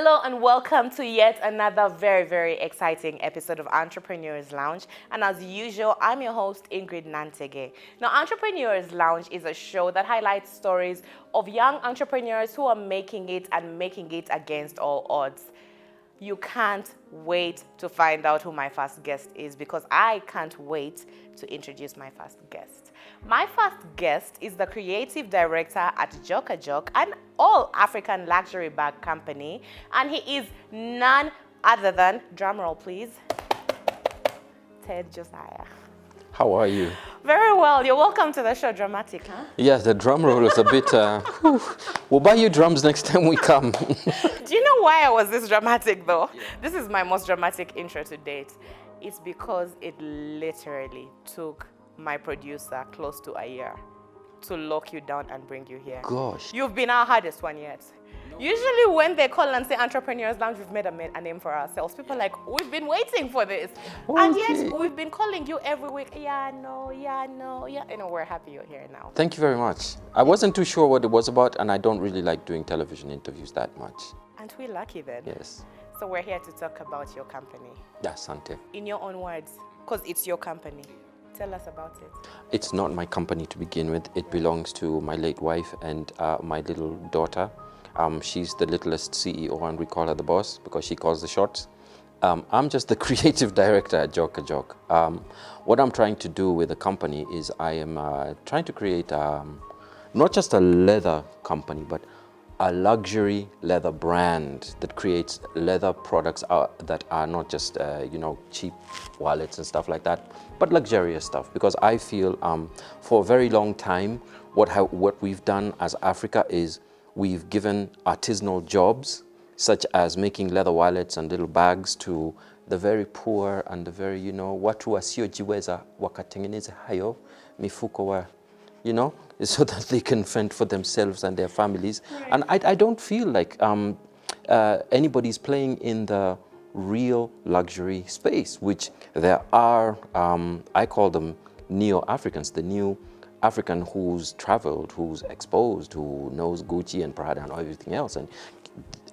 Hello and welcome to yet another very exciting episode of Entrepreneurs Lounge. And as usual, I'm your host, Ingrid Nantege. Now, Entrepreneurs Lounge is a show that highlights stories of young entrepreneurs who are making it and making it against all odds. You can't wait to find out who my first guest is because I can't wait to introduce my first guest. My first guest is the creative director at Josiah, an all-African luxury bag company, and he is none other than, drumroll please, Ted Josiah. How are you? Very well. You're welcome to the show. Dramatic, huh? Yes, the drum roll is a bit... We'll buy you drums next time we come. Do you know why I was this dramatic, though? Yeah. This is my most dramatic intro to date. It's because it literally took my producer close to a year to lock you down and bring you here. Gosh. You've been our hardest one yet. Usually when they call and say Entrepreneurs Lounge, we've made a name for ourselves. People are like, we've been waiting for this. Okay. And yet we've been calling you every week. Yeah, no. You know, we're happy you're here now. Thank you very much. I wasn't too sure what it was about, and I don't really like doing television interviews that much. Aren't we lucky then? Yes. So we're here to talk about your company. That's Sante. In your own words, because it's your company. Tell us about it. It's not my company to begin with. It belongs to my late wife and my little daughter. She's the littlest CEO, and we call her the boss because she calls the shots. I'm just the creative director at Josiah. What I'm trying to do with the company is I am trying to create not just a leather company, but a luxury leather brand that creates leather products that are not just cheap wallets and stuff like that, but luxurious stuff. Because I feel for a very long time, what we've done as Africa is we've given artisanal jobs, such as making leather wallets and little bags, to the very poor and the very, watu wasiojiweza wakatengeneze hayo mifuko wa, so that they can fend for themselves and their families. Right. And I don't feel like anybody's playing in the real luxury space, which there are, I call them neo-Africans, the new African who's traveled, who's exposed, who knows Gucci and Prada and everything else, and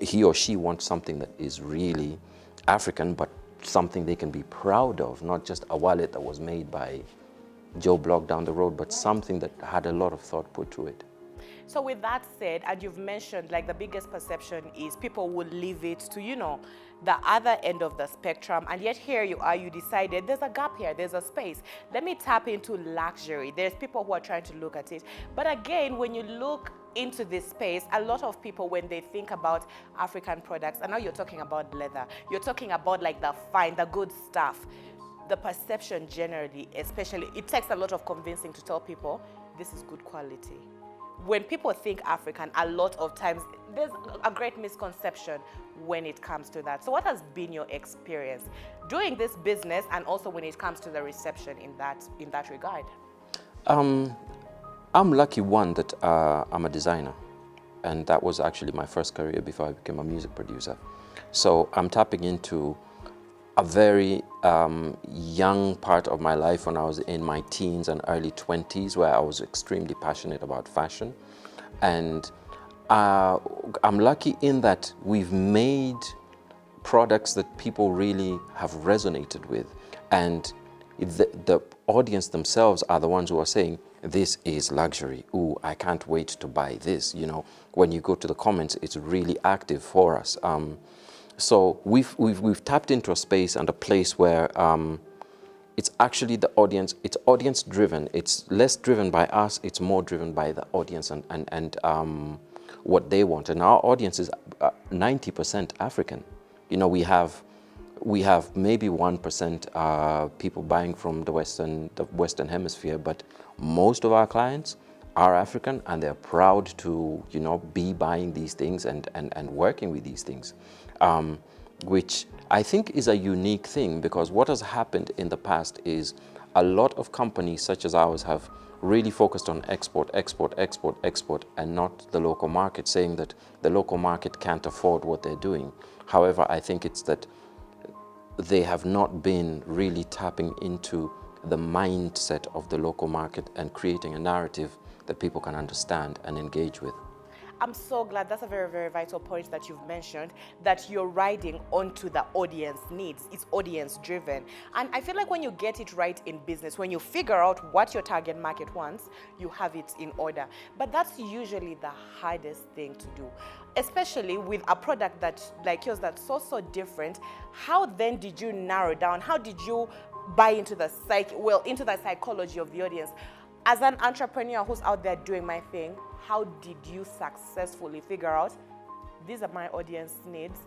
he or she wants something that is really African, but something they can be proud of, not just a wallet that was made by Joe Block down the road, but something that had a lot of thought put to it. So with that said, and you've mentioned like the biggest perception is people would leave it to, the other end of the spectrum, and yet here you are, you decided there's a gap here, there's a space. Let me tap into luxury. There's people who are trying to look at it. But again, when you look into this space, a lot of people, when they think about African products, and now you're talking about leather, you're talking about like the fine, the good stuff. The perception generally, especially, it takes a lot of convincing to tell people this is good quality. When people think African, a lot of times there's a great misconception when it comes to that. So what has been your experience doing this business, and also when it comes to the reception in that regard? I'm lucky one that I'm a designer, and that was actually my first career before I became a music producer. So I'm tapping into a very young part of my life when I was in my teens and early 20s, where I was extremely passionate about fashion. And I'm lucky in that we've made products that people really have resonated with. And the audience themselves are the ones who are saying, this is luxury. Ooh, I can't wait to buy this. When you go to the comments, it's really active for us. So we've tapped into a space and a place where it's actually the audience, it's audience driven. It's less driven by us, it's more driven by the audience and what they want. And our audience is 90% African. We have maybe 1% people buying from the Western Hemisphere, but most of our clients are African, and they're proud to, be buying these things and working with these things. Which I think is a unique thing, because what has happened in the past is a lot of companies such as ours have really focused on export, and not the local market, saying that the local market can't afford what they're doing. However, I think it's that they have not been really tapping into the mindset of the local market and creating a narrative that people can understand and engage with. I'm so glad. That's a very, very vital point that you've mentioned, that you're riding onto the audience needs. It's audience driven. And I feel like when you get it right in business, when you figure out what your target market wants, you have it in order. But that's usually the hardest thing to do, especially with a product that like yours that's so different. How then did you narrow down? How did you buy into the into the psychology of the audience? As an entrepreneur who's out there doing my thing, how did you successfully figure out these are my audience needs,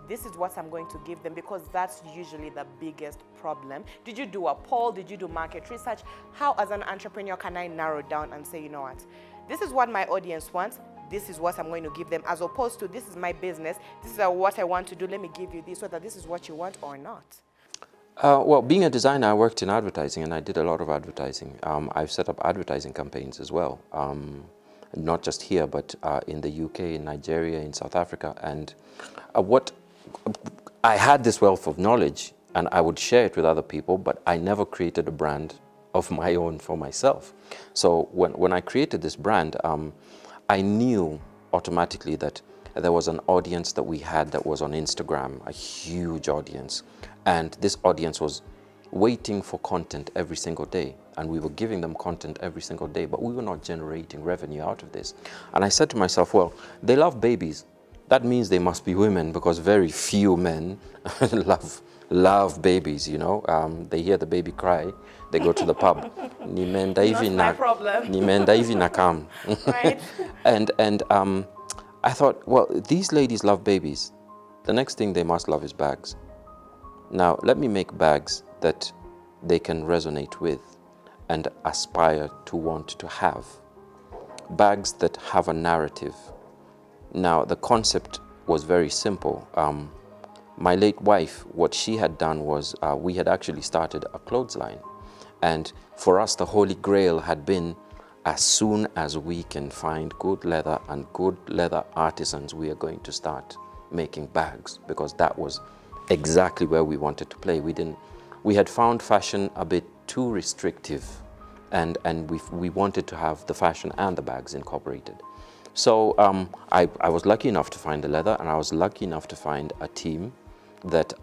this is what I'm going to give them? Because that's usually the biggest problem. Did you do a poll? Did you do market research? How, as an entrepreneur, can I narrow down and say, you know what, this is what my audience wants, this is what I'm going to give them, as opposed to this is my business, this is what I want to do, let me give you this, whether this is what you want or not? Well, being a designer, I worked in advertising and I did a lot of advertising. I've set up advertising campaigns as well, not just here, but in the UK, in Nigeria, in South Africa. And what I had this wealth of knowledge and I would share it with other people, but I never created a brand of my own for myself. So when I created this brand, I knew automatically that there was an audience that we had that was on Instagram, a huge audience. And this audience was waiting for content every single day. And we were giving them content every single day, but we were not generating revenue out of this. And I said to myself, well, they love babies. That means they must be women, because very few men love babies, you know. They hear the baby cry, they go to the pub. Not my problem. Right. And I thought, well, these ladies love babies. The next thing they must love is bags. Now, let me make bags that they can resonate with and aspire to want to have. Bags that have a narrative. Now, the concept was very simple. My late wife, what she had done was we had actually started a clothesline. And for us, the holy grail had been, as soon as we can find good leather and good leather artisans, we are going to start making bags, because that was exactly where we wanted to play. We had found fashion a bit too restrictive, and we wanted to have the fashion and the bags incorporated. So I was lucky enough to find the leather, and I was lucky enough to find a team that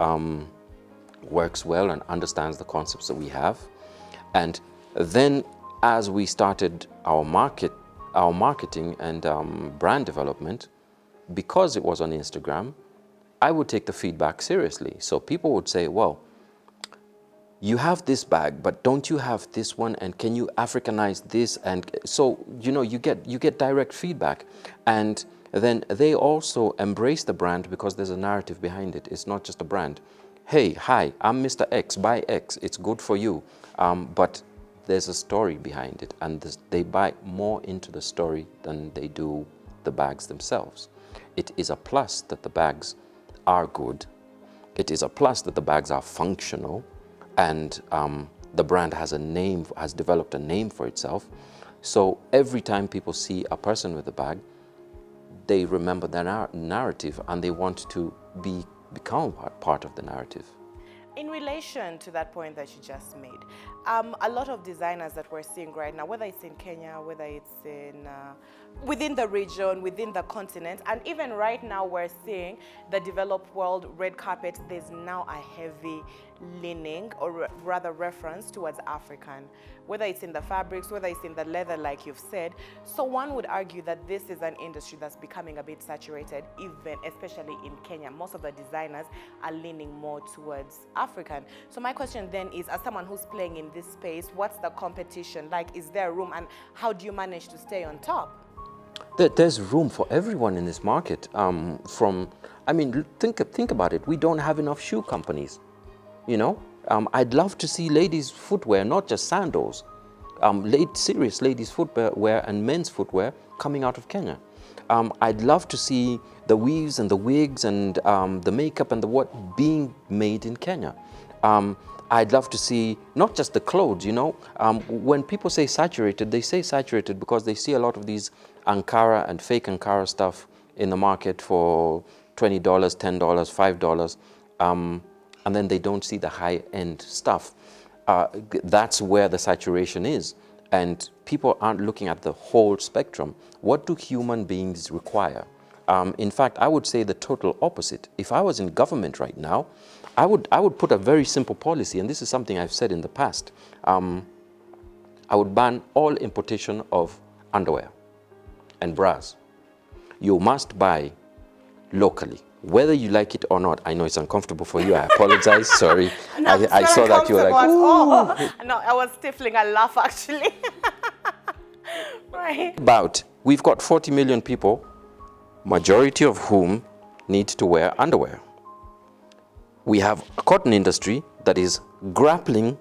works well and understands the concepts that we have. And then as we started our marketing and brand development, because it was on Instagram, I would take the feedback seriously. So people would say, well, you have this bag, but don't you have this one? And can you Africanize this? And so, you know, you get direct feedback. And then they also embrace the brand because there's a narrative behind it. It's not just a brand. Hey, hi, I'm Mr. X, buy X, it's good for you. But there's a story behind it, and they buy more into the story than they do the bags themselves. It is a plus that the bags are good. It is a plus that the bags are functional, and the brand has developed a name for itself. So every time people see a person with a bag, they remember their narrative and they want to become part of the narrative. In relation to that point that you just made, a lot of designers that we're seeing right now, whether it's in Kenya, whether it's in within the region, within the continent, and even right now we're seeing the developed world red carpet, there's now a heavy leaning, or rather reference towards African, whether it's in the fabrics, whether it's in the leather, like you've said. So one would argue that this is an industry that's becoming a bit saturated, even especially in Kenya. Most of the designers are leaning more towards African. So my question then is, as someone who's playing in this space, what's the competition like? Is there room, and how do you manage to stay on top? There's room for everyone in this market. Think about it. We don't have enough shoe companies. You know, I'd love to see ladies' footwear, not just sandals. Serious ladies' footwear and men's footwear coming out of Kenya. I'd love to see the weaves and the wigs and the makeup and the what being made in Kenya. I'd love to see not just the clothes, you know. When people say saturated, they say saturated because they see a lot of these Ankara and fake Ankara stuff in the market for $20, $10, $5. And then they don't see the high-end stuff. That's where the saturation is. and people aren't looking at the whole spectrum. What do human beings require? In fact, I would say the total opposite. If I was in government right now, I would put a very simple policy, and this is something I've said in the past. I would ban all importation of underwear and bras. You must buy locally, whether you like it or not. I know it's uncomfortable for you. I apologize. Sorry. No, it's I not saw that you were like, uncomfortable at all. No, I was stifling a laugh actually. Right. we've got 40 million people, majority of whom need to wear underwear. We have a cotton industry that is grappling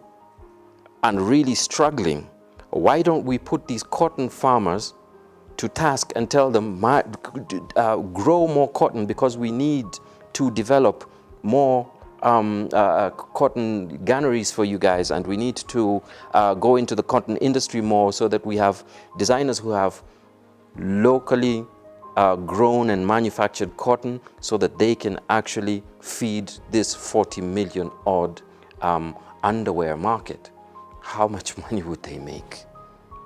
and really struggling. Why don't we put these cotton farmers to task and tell them, grow more cotton, because we need to develop more cotton granaries for you guys, and we need to go into the cotton industry more so that we have designers who have locally grown and manufactured cotton so that they can actually feed this 40 million odd underwear market. How much money would they make?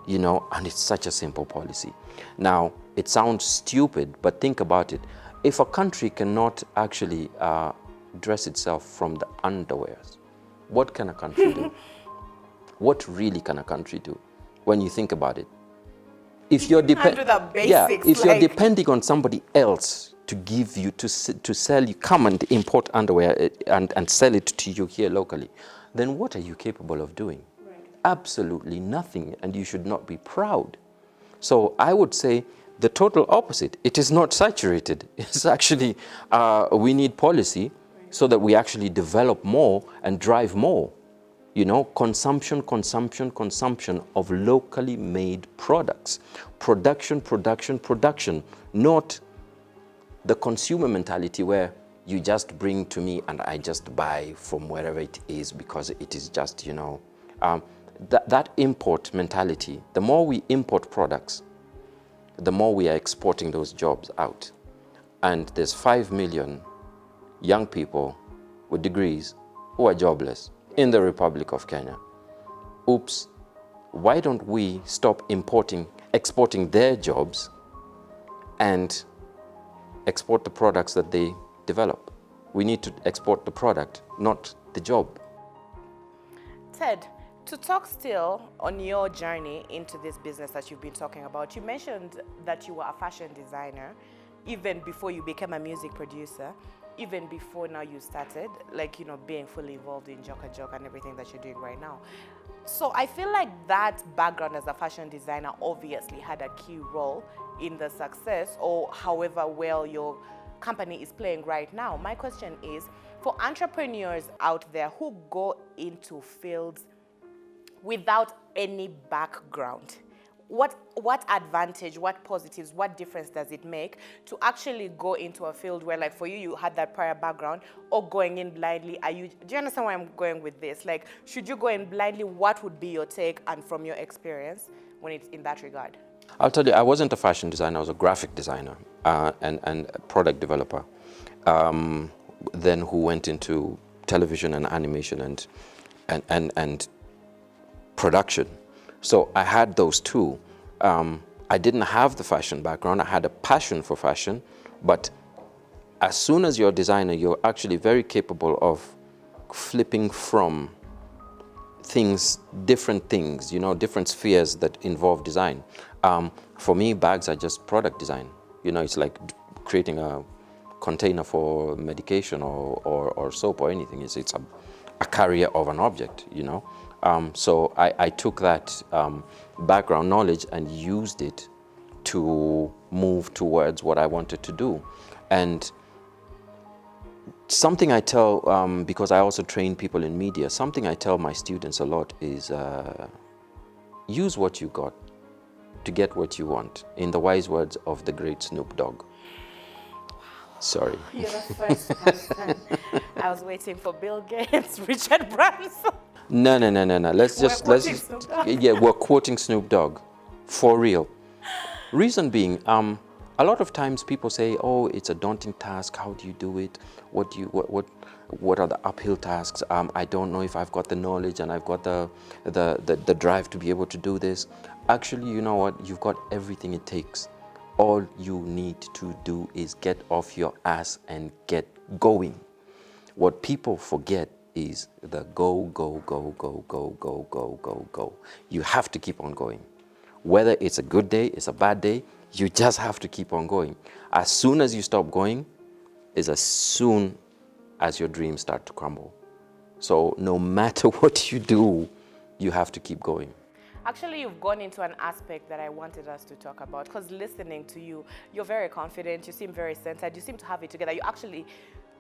You know, and it's such a simple policy. Now, it sounds stupid, but think about it. If a country cannot actually dress itself from the underwears, what can a country do? What really can a country do when you think about it? If you're you're depending on somebody else to give you, to sell you, come and import underwear and sell it to you here locally, then what are you capable of doing? Absolutely nothing, and you should not be proud. So I would say the total opposite. It is not saturated. It's actually, we need policy so that we actually develop more and drive more. You know, consumption of locally made products. Production, not the consumer mentality where you just bring to me and I just buy from wherever it is because it is just, you know, that import mentality. The more we import products, the more we are exporting those jobs out. And there's 5 million young people with degrees who are jobless in the Republic of Kenya. Oops, why don't we stop exporting their jobs and export the products that they develop? We need to export the product, not the job. Ted, to talk still on your journey into this business that you've been talking about, you mentioned that you were a fashion designer even before you became a music producer, even before now you started, like, you know, being fully involved in Joka and everything that you're doing right now. So I feel like that background as a fashion designer obviously had a key role in the success, or however well your company is playing right now. My question is, for entrepreneurs out there who go into fields without any background, what advantage, what positives, what difference does it make to actually go into a field where, like for you, you had that prior background, or going in blindly? Do you understand where I'm going with this? Like, should you go in blindly? What would be your take and from your experience when it's in that regard? I'll tell you, I wasn't a fashion designer. I was a graphic designer and a product developer. Then who went into television and animation and production. So I had those two. I didn't have the fashion background. I had a passion for fashion, but as soon as you're a designer, you're actually very capable of flipping from different things, you know, different spheres that involve design. For me, bags are just product design. You know, it's like creating a container for medication or soap or anything. It's a carrier of an object, you know. So I took that background knowledge and used it to move towards what I wanted to do. And something I tell, because I also train people in media, something I tell my students a lot is use what you got to get what you want, in the wise words of the great Snoop Dogg. Sorry. You're the first person. I was waiting for Bill Gates, Richard Branson. No. We're quoting Snoop Dogg, for real. Reason being, a lot of times people say, "Oh, it's a daunting task. How do you do it? what are the uphill tasks? I don't know if I've got the knowledge and I've got the drive to be able to do this. Actually, you know what? You've got everything it takes. All you need to do is get off your ass and get going. What people forget is the go, go, go, go, go, go, go, go, go. You have to keep on going. Whether it's a good day, it's a bad day, you just have to keep on going. As soon as you stop going is as soon as your dreams start to crumble. So no matter what you do, you have to keep going. Actually, you've gone into an aspect that I wanted us to talk about, because listening to you, you're very confident, you seem very centered, you seem to have it together. You actually,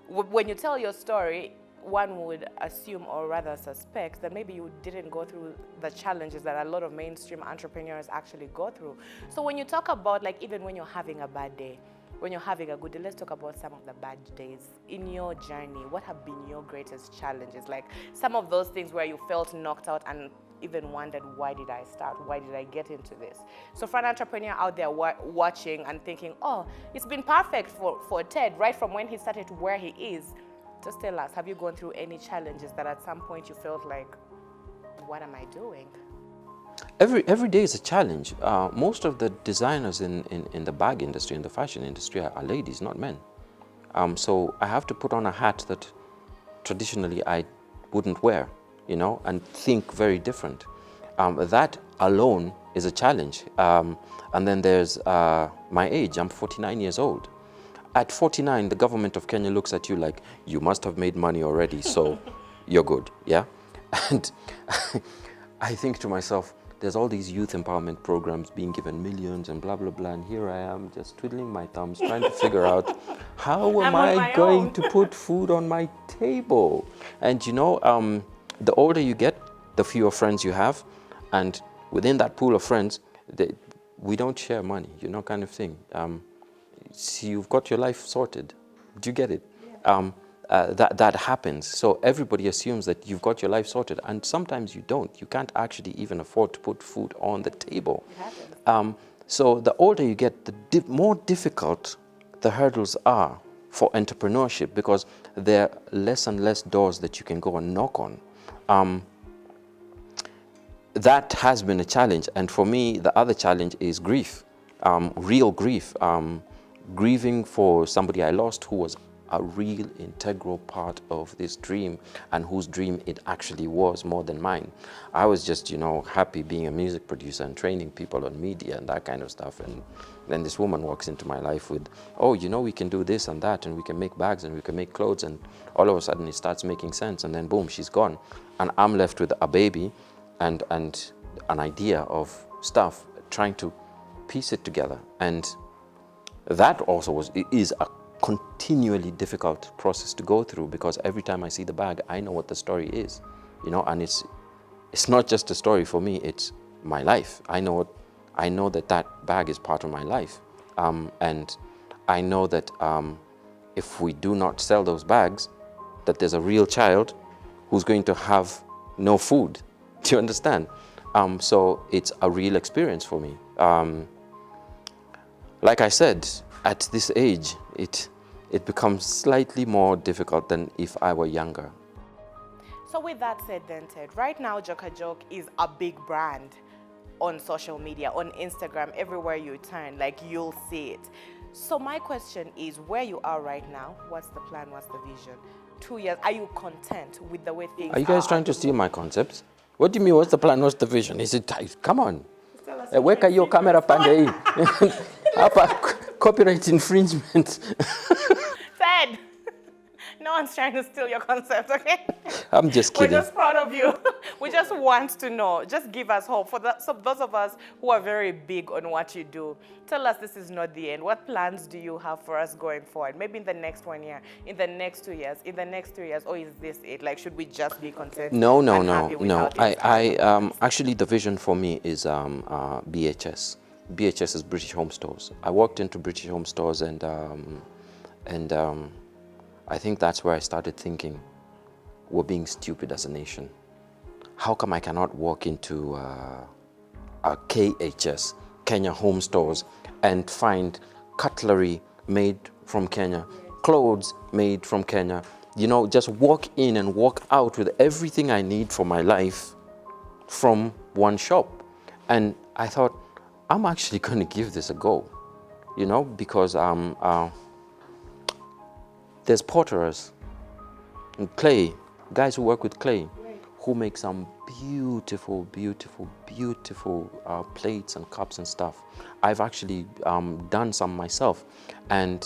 when you tell your story, one would assume or rather suspect that maybe you didn't go through the challenges that a lot of mainstream entrepreneurs actually go through. So when you talk about, like, even when you're having a bad day, when you're having a good day, let's talk about some of the bad days in your journey. What have been your greatest challenges? Like some of those things where you felt knocked out and even wondered, why did I start? Why did I get into this? So for an entrepreneur out there watching and thinking, oh, it's been perfect for Ted right from when he started to where he is. Just tell us, have you gone through any challenges that at some point you felt like, what am I doing? Every day is a challenge. Most of the designers in the bag industry, in the fashion industry, are ladies, not men. So I have to put on a hat that traditionally I wouldn't wear, you know, and think very different. That alone is a challenge. And then there's my age. I'm 49 years old. At 49, the government of Kenya looks at you like, you must have made money already, so you're good, yeah? And I think to myself, there's all these youth empowerment programs being given millions and blah, blah, blah, and here I am just twiddling my thumbs, trying to figure out, how am I going to put food on my table? And you know, the older you get, the fewer friends you have, and within that pool of friends, we don't share money, you know, kind of thing. So you've got your life sorted. Do you get it? Yeah. That happens. So everybody assumes that you've got your life sorted, and sometimes you don't. You can't actually even afford to put food on the table. It happens. So the older you get, the more difficult the hurdles are for entrepreneurship, because there are less and less doors that you can go and knock on. That has been a challenge, and for me, the other challenge is grief, real grief. Grieving for somebody I lost who was a real integral part of this dream, and whose dream it actually was more than mine. I was just, you know, happy being a music producer and training people on media and that kind of stuff. And then this woman walks into my life with, oh, you know, we can do this and that, and we can make bags and we can make clothes, and all of a sudden it starts making sense, and then boom, she's gone. And I'm left with a baby and an idea of stuff, trying to piece it together. And that also is a continually difficult process to go through, because every time I see the bag, I know what the story is, you know, and it's not just a story for me, it's my life. I know that bag is part of my life, and I know that if we do not sell those bags, that there's a real child who's going to have no food. Do you understand? So it's a real experience for me. Like I said, at this age, it becomes slightly more difficult than if I were younger. So with that said then, Ted, right now Joka Joke is a big brand on social media, on Instagram, everywhere you turn, like you'll see it. So my question is, where you are right now, what's the plan, what's the vision? 2 years, are you content with the way things are? Are you guys trying to steal my concepts? What do you mean, what's the plan, what's the vision? Is it, come on. Weka your camera pande hii. Hapa copyright infringement. Ted, no one's trying to steal your concept, okay? I'm just kidding. We're just proud of you. We just want to know. Just give us hope. For those of us who are very big on what you do, tell us this is not the end. What plans do you have for us going forward? Maybe in the next 1 year, in the next 2 years, in the next 3 years, or is this it? Like, should we just be content? No. Actually, the vision for me is BHS. BHS is British Home Stores. I walked into British Home Stores, and I think that's where I started thinking, we're being stupid as a nation. How come I cannot walk into a KHS, Kenya Home Stores, and find cutlery made from Kenya, clothes made from Kenya, just walk in and walk out with everything I need for my life from one shop. And I thought, I'm actually going to give this a go, because there's potterers and clay, guys who work with clay, who make some beautiful, beautiful, beautiful plates and cups and stuff. I've actually done some myself. And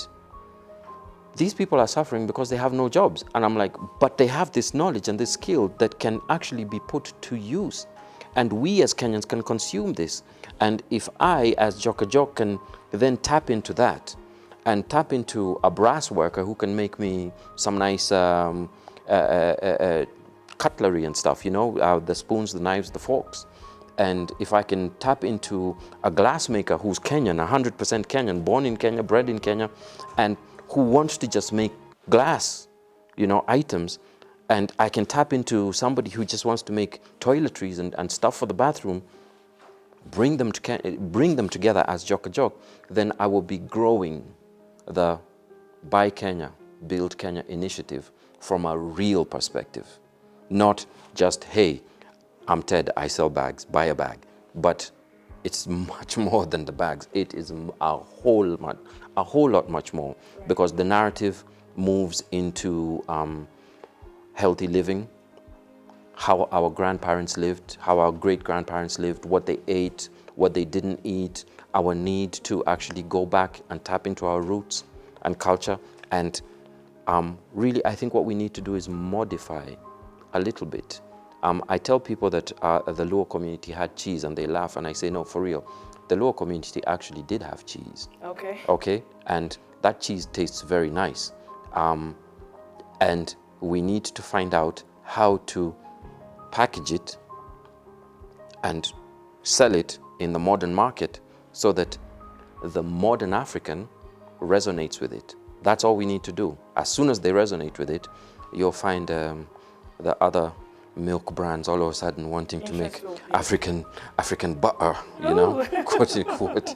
these people are suffering because they have no jobs. And I'm like, but they have this knowledge and this skill that can actually be put to use. And we as Kenyans can consume this. And if I, as Jok can then tap into that and tap into a brass worker who can make me some nice cutlery and stuff, the spoons, the knives, the forks. And if I can tap into a glassmaker who's Kenyan, 100% Kenyan, born in Kenya, bred in Kenya, and who wants to just make glass, items, and I can tap into somebody who just wants to make toiletries and stuff for the bathroom, bring them together as Jok, then I will be growing the Buy Kenya, Build Kenya initiative from a real perspective. Not just, hey, I'm Ted, I sell bags, buy a bag. But it's much more than the bags. It is a whole lot much more, because the narrative moves into healthy living, how our grandparents lived, how our great-grandparents lived, what they ate, what they didn't eat, our need to actually go back and tap into our roots and culture. And really, I think what we need to do is modify a little bit. I tell people that the Luo community had cheese, and they laugh, and I say, no, for real. The Luo community actually did have cheese. Okay? And that cheese tastes very nice. And we need to find out how to package it and sell it in the modern market so that the modern African resonates with it. That's all we need to do. As soon as they resonate with it, you'll find the other milk brands all of a sudden wanting to make African butter, quote unquote.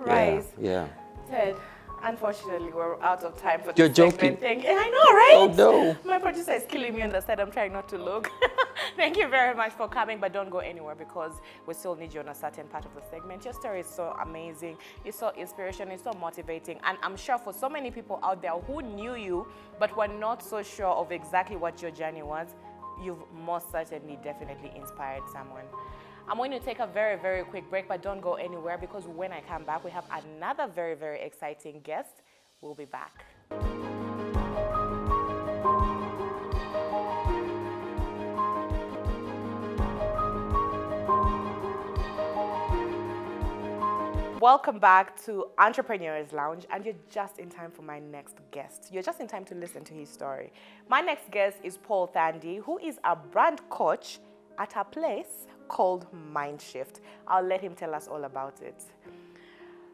Right. Yeah. Ted, unfortunately, we're out of time for You're this joking. segment. I know, right? Oh no. My producer is killing me on the side. I'm trying not to look. Thank you very much for coming, but don't go anywhere, because we still need you on a certain part of the segment. Your story is so amazing. It's so inspirational. It's so motivating. And I'm sure for so many people out there who knew you, but were not so sure of exactly what your journey was, you've most certainly definitely inspired someone. I'm going to take a very, very quick break, but don't go anywhere, because when I come back, we have another very, very exciting guest. We'll be back. Welcome back to Entrepreneurs Lounge, and you're just in time for my next guest. You're just in time to listen to his story. My next guest is Paul Thandi, who is a brand coach at a place called Mindshift. I'll let him tell us all about it.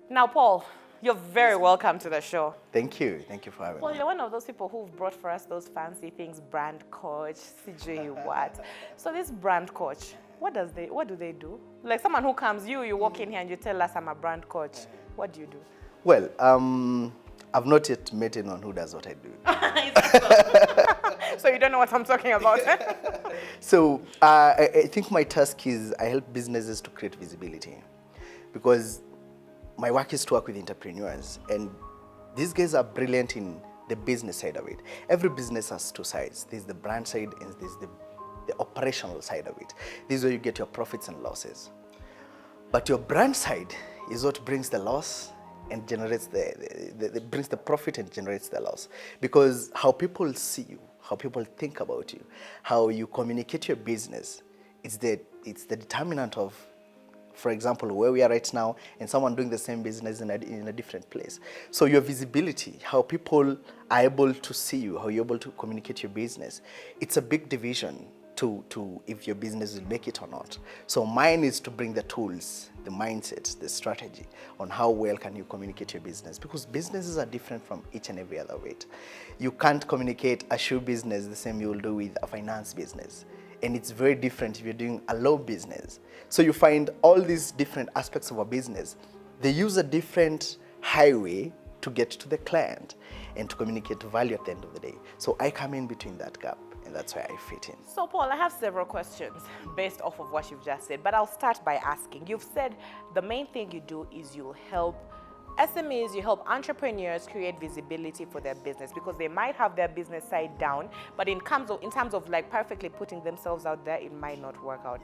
Now, Paul, you're very welcome to the show. Thank you. Thank you for having Well, me. you're one of those people who've brought for us those fancy things, brand coach, CJ what. So this brand coach, what do they do? Like someone who comes, you walk in here and you tell us I'm a brand coach. What do you do? Well, I've not yet met anyone who does what I do. So you don't know what I'm talking about. So I think my task is I help businesses to create visibility, because my work is to work with entrepreneurs, and these guys are brilliant in the business side of it. Every business has two sides. There's the brand side and there's the operational side of it. This is where you get your profits and losses. But your brand side is what brings the loss and generates brings the profit and generates the loss. Because how people see you, how people think about you, how you communicate your business, it's the determinant of, for example, where we are right now and someone doing the same business in a different place. So your visibility, how people are able to see you, how you're able to communicate your business, it's a big division to if your business will make it or not. So mine is to bring the tools, the mindset, the strategy on how well can you communicate your business, because businesses are different from each and every other way. You can't communicate a shoe business the same you will do with a finance business. And it's very different if you're doing a law business. So you find all these different aspects of a business, they use a different highway to get to the client and to communicate value at the end of the day. So I come in between that gap, and that's where I fit in. So, Paul, I have several questions based off of what you've just said, but I'll start by asking. You've said the main thing you do is you help SMEs, you help entrepreneurs create visibility for their business because they might have their business side down, but in terms of like perfectly putting themselves out there, it might not work out.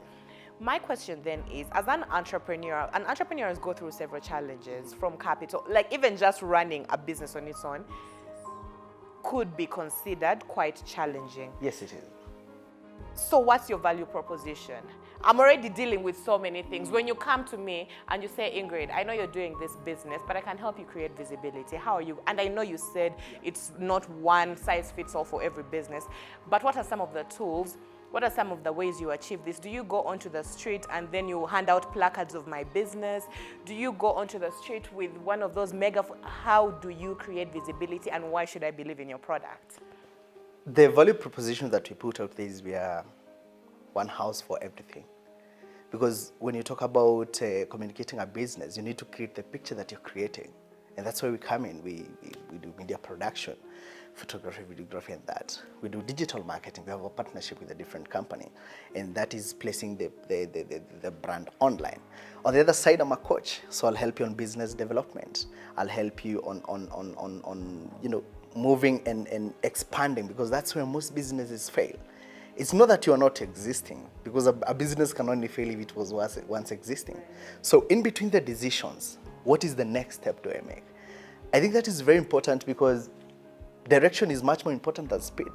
My question then is, as an entrepreneurs go through several challenges from capital, like even just running a business on its own could be considered quite challenging. Yes, it is. So what's your value proposition? I'm already dealing with so many things. When you come to me and you say, Ingrid, I know you're doing this business, but I can help you create visibility. How are you? And I know you said it's not one size fits all for every business, but what are some of the tools? What are some of the ways you achieve this? Do you go onto the street and then you hand out placards of my business? Do you go onto the street with one of those how do you create visibility, and why should I believe in your product? The value proposition that we put out there is we are one house for everything. Because when you talk about communicating a business, you need to create the picture that you're creating. And that's where we come in. We do media production, photography, videography, and that. We do digital marketing. We have a partnership with a different company, and that is placing the brand online. On the other side, I'm a coach, so I'll help you on business development. I'll help you on moving and expanding, because that's where most businesses fail. It's not that you are not existing, because a business can only fail if it was once existing. So in between the decisions, what is the next step do I make? I think that is very important, because direction is much more important than speed.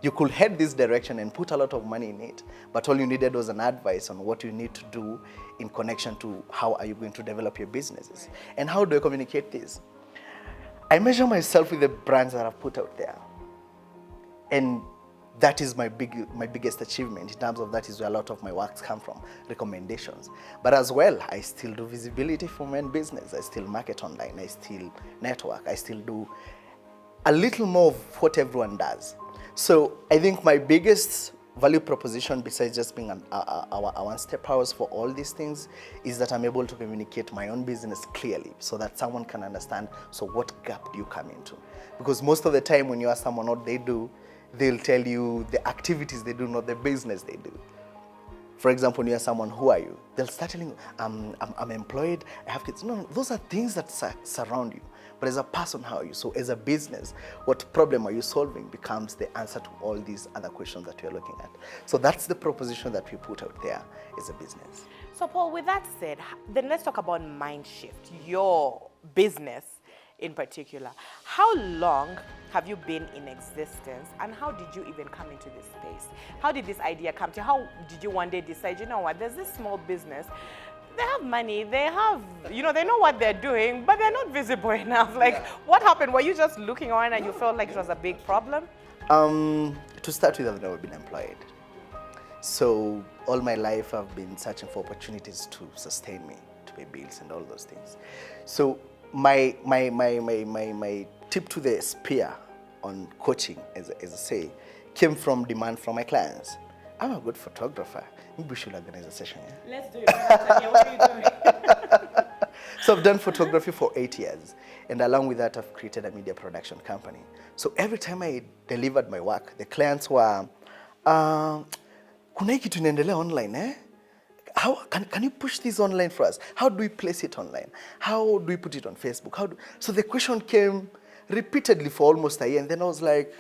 You could head this direction and put a lot of money in it, but all you needed was an advice on what you need to do in connection to how are you going to develop your businesses. And how do I communicate this? I measure myself with the brands that I've put out there. And that is my biggest achievement. In terms of that is where a lot of my works come from, recommendations. But as well, I still do visibility for my own business. I still market online. I still network. I still do a little more of what everyone does. So I think my biggest value proposition, besides just being a one-step house for all these things, is that I'm able to communicate my own business clearly so that someone can understand, so what gap do you come into? Because most of the time when you ask someone what they do, they'll tell you the activities they do, not the business they do. For example, when you ask someone, who are you? They'll start telling you, I'm employed, I have kids. No, those are things that surround you. But as a person, how are you? So as a business, what problem are you solving becomes the answer to all these other questions that you're looking at. So that's the proposition that we put out there as a business. So Paul, with that said, then let's talk about Mindshift, your business in particular. How long have you been in existence, and how did you even come into this space? How did this idea come to you? How did you one day decide, you know what, there's this small business, they have money, they have, they know what they're doing, but they're not visible enough. Like, what happened? Were you just looking around and you felt like it was a big problem? To start with, I've never been employed. So all my life, I've been searching for opportunities to sustain me, to pay bills and all those things. So my tip to the spear on coaching, as I say, came from demand from my clients. I'm a good photographer. Maybe we should organize a session. Yeah? Let's do it. Yeah, what are you doing? So I've done photography for 8 years. And along with that, I've created a media production company. So every time I delivered my work, the clients were, kuna hii kitu inaendelea online, eh? How can you push this online for us? How do we place it online? How do we put it on Facebook? So the question came repeatedly for almost a year, and then I was like,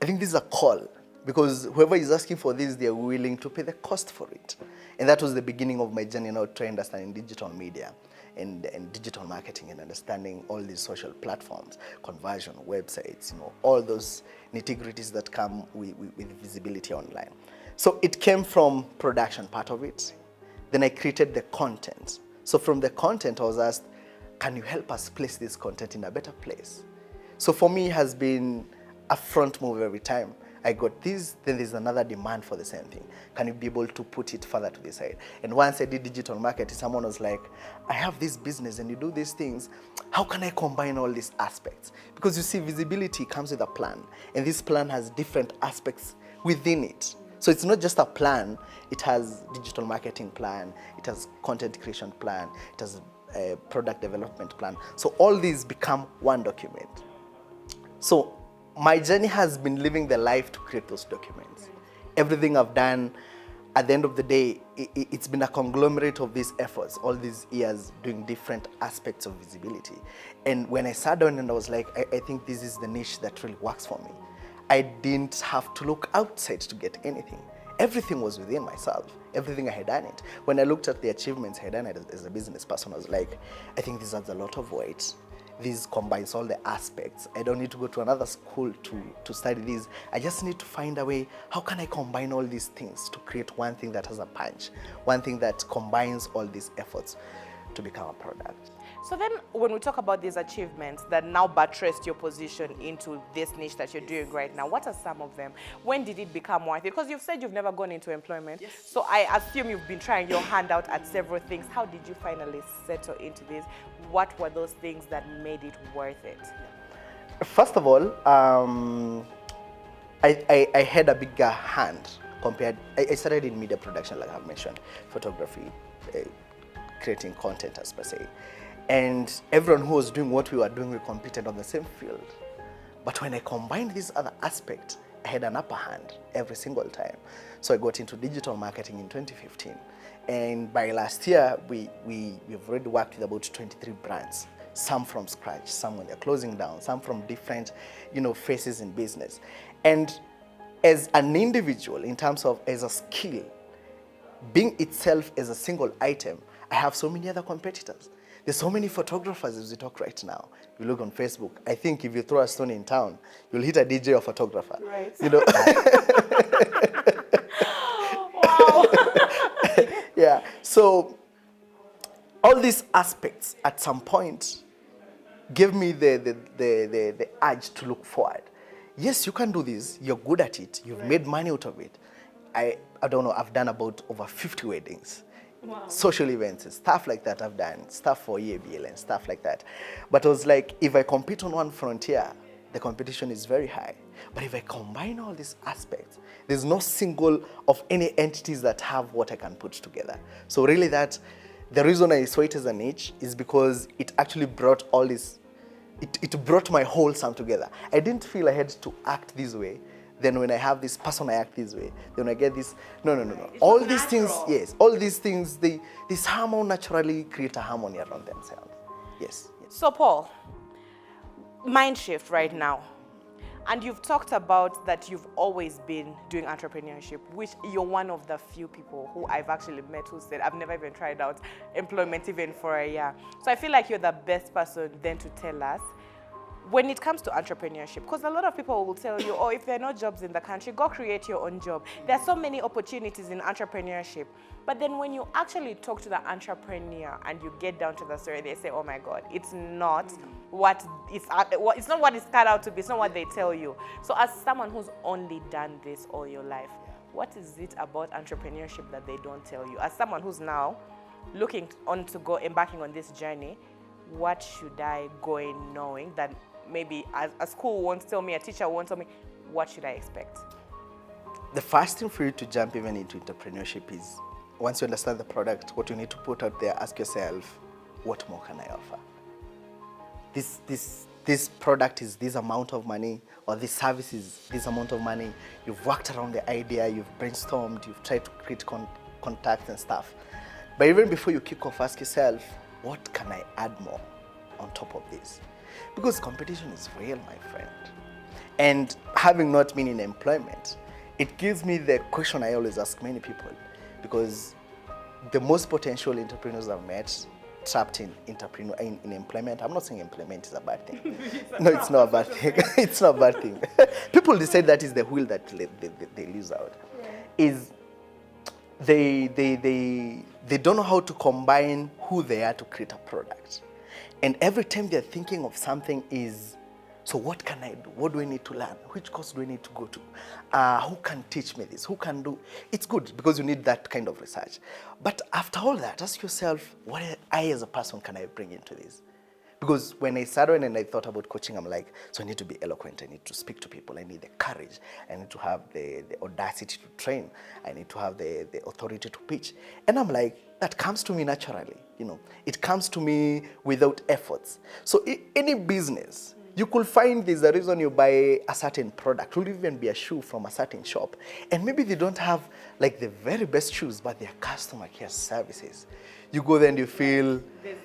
I think this is a call, because whoever is asking for this, they're willing to pay the cost for it. And that was the beginning of my journey now, trying to understand digital media and digital marketing, and understanding all these social platforms, conversion, websites, all those nitty-gritties that come with visibility online. So it came from production, part of it. Then I created the content. So from the content, I was asked, can you help us place this content in a better place? So for me, it has been a front move every time. I got this, then there's another demand for the same thing. Can you be able to put it further to the side? And once I did digital marketing, someone was like, I have this business and you do these things. How can I combine all these aspects? Because you see, visibility comes with a plan, and this plan has different aspects within it. So it's not just a plan, it has digital marketing plan, it has content creation plan, it has product development plan. So all these become one document. So my journey has been living the life to create those documents. Everything I've done, at the end of the day, it's been a conglomerate of these efforts, all these years doing different aspects of visibility. And when I sat down and I was like, I think this is the niche that really works for me. I didn't have to look outside to get anything. Everything was within myself. Everything I had done it. When I looked at the achievements I had done it as a business person, I was like, I think this adds a lot of weight. This combines all the aspects. I don't need to go to another school to study this. I just need to find a way, how can I combine all these things to create one thing that has a punch, one thing that combines all these efforts to become a product. So then when we talk about these achievements that now buttressed your position into this niche that you're doing right now, what are some of them? When did it become worth it? Because you've said you've never gone into employment. Yes. So I assume you've been trying your hand out at several things. How did you finally settle into this? What were those things that made it worth it? First of all, I had a bigger hand compared. I started in media production, like I've mentioned, photography, creating content as per se. And everyone who was doing what we were doing, we competed on the same field. But when I combined this other aspect, I had an upper hand every single time. So I got into digital marketing in 2015. And by last year, we've already worked with about 23 brands, some from scratch, some when they're closing down, some from different, phases in business. And as an individual, in terms of as a skill, being itself as a single item, I have so many other competitors. There's so many photographers as we talk right now. You look on Facebook, I think if you throw a stone in town, you'll hit a DJ or photographer. Right. Wow. Yeah. So all these aspects at some point gave me the urge to look forward. Yes, you can do this. You're good at it. You've made money out of it. I don't know, I've done about over 50 weddings. Wow. Social events, stuff like that I've done, stuff for EABL and stuff like that. But I was like, if I compete on one frontier, the competition is very high. But if I combine all these aspects, there's no single of any entities that have what I can put together. So really the reason I saw it as a niche is because it actually brought all this, it brought my whole sum together. I didn't feel I had to act this way. Then when I have this person, I act this way. Then I get this, no. All these things, yes, all these things, they somehow naturally create a harmony around themselves. Yes. So Paul, mind shift right now. And you've talked about that you've always been doing entrepreneurship, which you're one of the few people who I've actually met who said, I've never even tried out employment even for a year. So I feel like you're the best person then to tell us, when it comes to entrepreneurship, because a lot of people will tell you, oh, if there are no jobs in the country, go create your own job. There are so many opportunities in entrepreneurship. But then when you actually talk to the entrepreneur and you get down to the story, they say, oh my God, it's not what it's not what it's cut out to be. It's not what they tell you. So as someone who's only done this all your life, what is it about entrepreneurship that they don't tell you? As someone who's now looking on to go embarking on this journey, what should I go in knowing that maybe a school won't tell me, a teacher won't tell me? What should I expect? The first thing for you to jump even into entrepreneurship is, once you understand the product, what you need to put out there, ask yourself, what more can I offer? This product is this amount of money, or this service is this amount of money. You've worked around the idea, you've brainstormed, you've tried to create contacts and stuff. But even before you kick off, ask yourself, what can I add more on top of this? Because competition is real, my friend. And having not been in employment, it gives me the question I always ask many people, because the most potential entrepreneurs I've met trapped in employment. I'm not saying employment is a bad thing. No, it's not a bad thing. It's not a bad thing. People decide that is the wheel that they lose out. Yeah. Is they don't know how to combine who they are to create a product. And every time they're thinking of something is, so what can I do? What do I need to learn? Which course do I need to go to? Who can teach me this? Who can do? It's good because you need that kind of research. But after all that, ask yourself, what I as a person can I bring into this? Because when I started and I thought about coaching, I'm like, so I need to be eloquent. I need to speak to people. I need the courage. I need to have the audacity to train. I need to have the authority to pitch. And I'm like, that comes to me naturally. it comes to me without efforts. So any business, you could find there's a reason you buy a certain product. It could even be a shoe from a certain shop. And maybe they don't have like the very best shoes, but their customer care services. You go there and you feel, this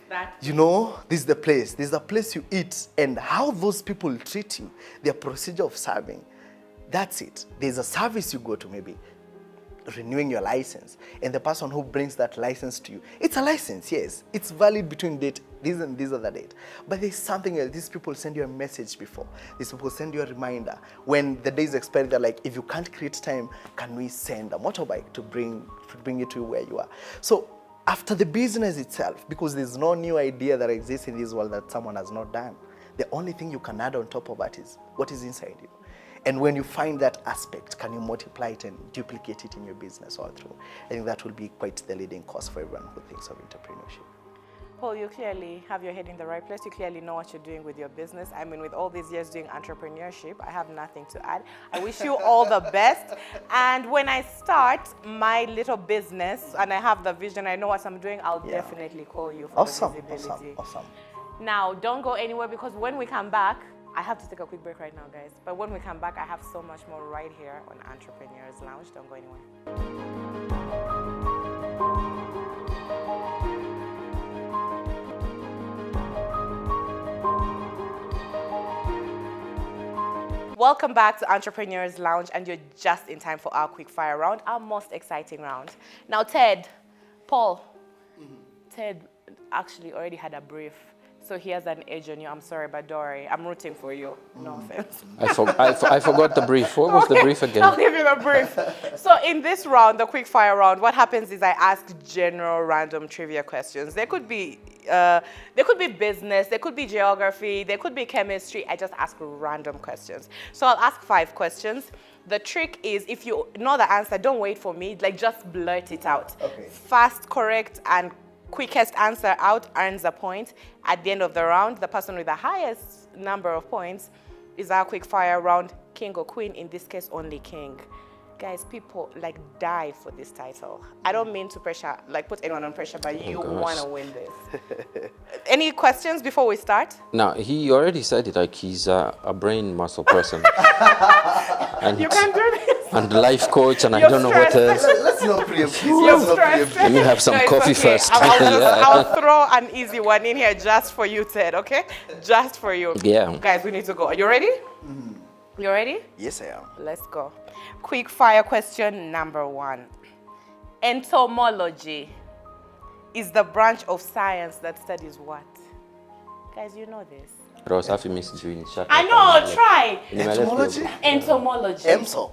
is the place. This is the place you eat. And how those people treat you, their procedure of serving, that's it. There's a service you go to, maybe renewing your license, and the person who brings that license to you, it's a license, yes, it's valid between date this and this other date, but there's something else. These people send you a message before, these people send you a reminder when the day is expired. They're like, if you can't create time, can we send a motorbike to bring you to where you are? So after the business itself, because there's no new idea that exists in this world that someone has not done, the only thing you can add on top of that is what is inside you. And when you find that aspect, can you multiply it and duplicate it in your business all through? I think that will be quite the leading cause for everyone who thinks of entrepreneurship. Paul, you clearly have your head in the right place. You clearly know what you're doing with your business. I mean, with all these years doing entrepreneurship, I have nothing to add. I wish you all the best. And when I start my little business and I have the vision, I know what I'm doing, I'll definitely call you for the visibility. Awesome. Now, don't go anywhere, because when we come back, I have to take a quick break right now, guys. But when we come back, I have so much more right here on Entrepreneurs Lounge. Don't go anywhere. Welcome back to Entrepreneurs Lounge, and you're just in time for our quick fire round, our most exciting round. Now, Paul, Ted actually already had a brief. So he has an edge on you. I'm sorry, but don't worry. I'm rooting for you. No offense. I forgot the brief. What was the brief again? I'll give you the brief. So in this round, the quick fire round, what happens is I ask general random trivia questions. There could be business, there could be geography, there could be chemistry. I just ask random questions. So I'll ask 5 questions. The trick is, if you know the answer, don't wait for me. Like, just blurt it out. Okay. Fast, correct, and quickest answer out earns a point. At the end of the round, the person with the highest number of points is our quick fire round king or queen. In this case, only king. Guys, people like die for this title. I don't mean to put anyone on pressure, but you want to win this. Any questions before we start? Now, he already said it, like he's a brain muscle person. And you can do this. And life coach, and You're I don't know what else. Let's not preempt. Let me have some coffee first. I'll throw an easy one in here just for you, Ted, okay? Just for you. Yeah. Guys, we need to go. Are you ready? You ready? Yes, I am. Let's go. Quick fire question number 1. Entomology is the branch of science that studies what? Guys, you know this. I know, try. Entomology? Entomology. EMSO.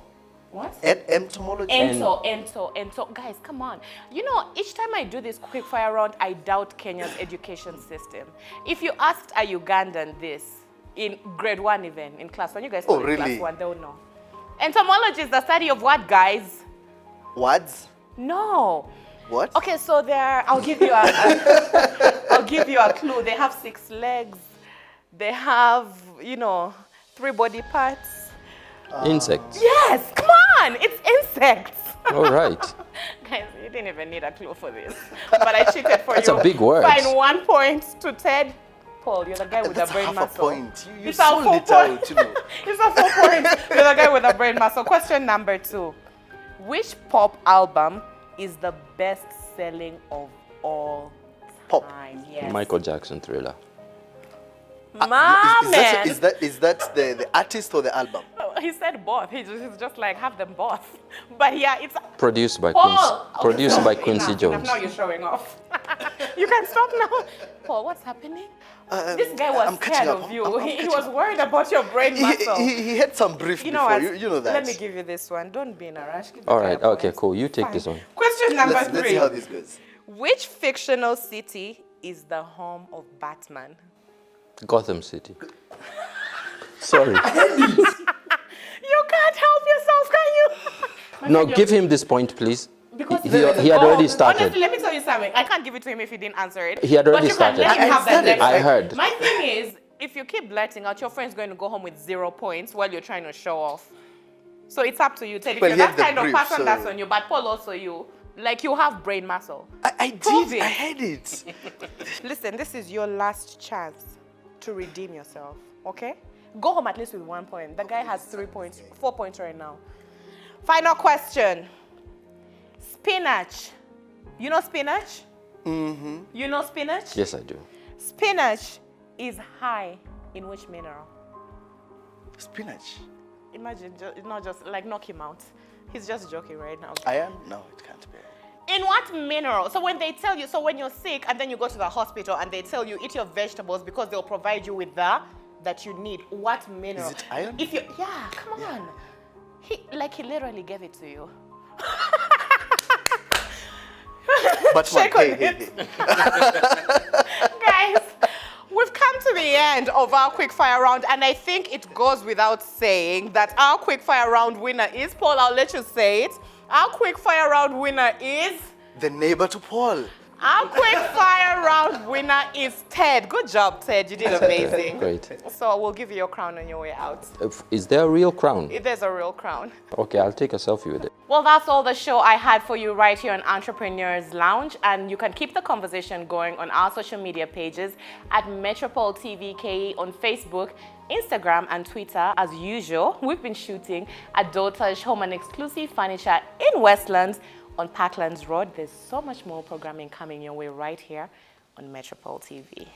What? Entomology. Ento. Guys, come on. You know, each time I do this quick fire round, I doubt Kenya's education system. If you asked a Ugandan this in grade 1 even, in class 1, you guys know in class 1, they'll know. Entomology is the study of what, guys? Words? No. What? Okay, so I'll give you I'll give you a clue. They have 6 legs. They have, 3 body parts. Insects. Yes, come on, it's insects. All right. Guys, you didn't even need a clue for this, but I cheated for That's you. That's a big word. Fine, 1 point to Ted. Paul, you're the guy with the brain muscle. Point. You it's a full point. It's a 4 point. You're the guy with the brain muscle. Question number 2. Which pop album is the best-selling of all time? Yes. Michael Jackson Thriller. Is that the artist or the album? He said both. He's just like, have them both. But yeah, it's produced by Paul. Quincy Jones. Now you're showing off. You can stop now. Paul, what's happening? This guy was scared of you. He was worried about your brain muscle. He had some brief before. You know that. Let me give you this one. Don't be in a rush. All right. Okay, cool. You take this one. Question number 3. Let's see how this goes. Which fictional city is the home of Batman? Gotham City. Sorry. You can't help yourself, can you? No, give him this point, please. Because he had already started. Honestly, let me tell you something. I can't give it to him if he didn't answer it. He had already started. But you can let him have that next I heard. My thing is, if you keep blurting out, your friend's going to go home with 0 points while you're trying to show off. So it's up to you, Ted. If you're that kind of person, that's on you. But Paul, also you. Like you have brain muscle. I Prove did. it. I had it. Listen, this is your last chance to redeem yourself, okay? Go home at least with 1 point. The guy has 3 points, 4 points right now. Final question. Spinach. You know spinach? Mm-hmm. You know spinach? Yes, I do. Spinach is high in which mineral? Spinach. Imagine, not just like knock him out. He's just joking right now. Iron? No, it can't be. In what mineral? So when they tell you, so when you're sick and then you go to the hospital and they tell you eat your vegetables because they'll provide you with that you need. What mineral? Is it iron? If you, yeah, come on. He literally gave it to you. But Shake hey, on hey, it. hey. Guys, we've come to the end of our quickfire round, and I think it goes without saying that our quickfire round winner is Paul. I'll let you say it. Our quickfire round winner is The neighbor to Paul. our quickfire round winner is Ted. Good job, Ted. You did amazing. Great. So we'll give you your crown on your way out. Is there a real crown? There's a real crown. Okay, I'll take a selfie with it. Well, that's all the show I had for you right here on Entrepreneurs Lounge. And you can keep the conversation going on our social media pages at Metropole TV KE on Facebook, Instagram, and Twitter. As usual, we've been shooting at Dotage Home and Exclusive Furniture in Westlands on Parklands Road. There's so much more programming coming your way right here on Metropole TV.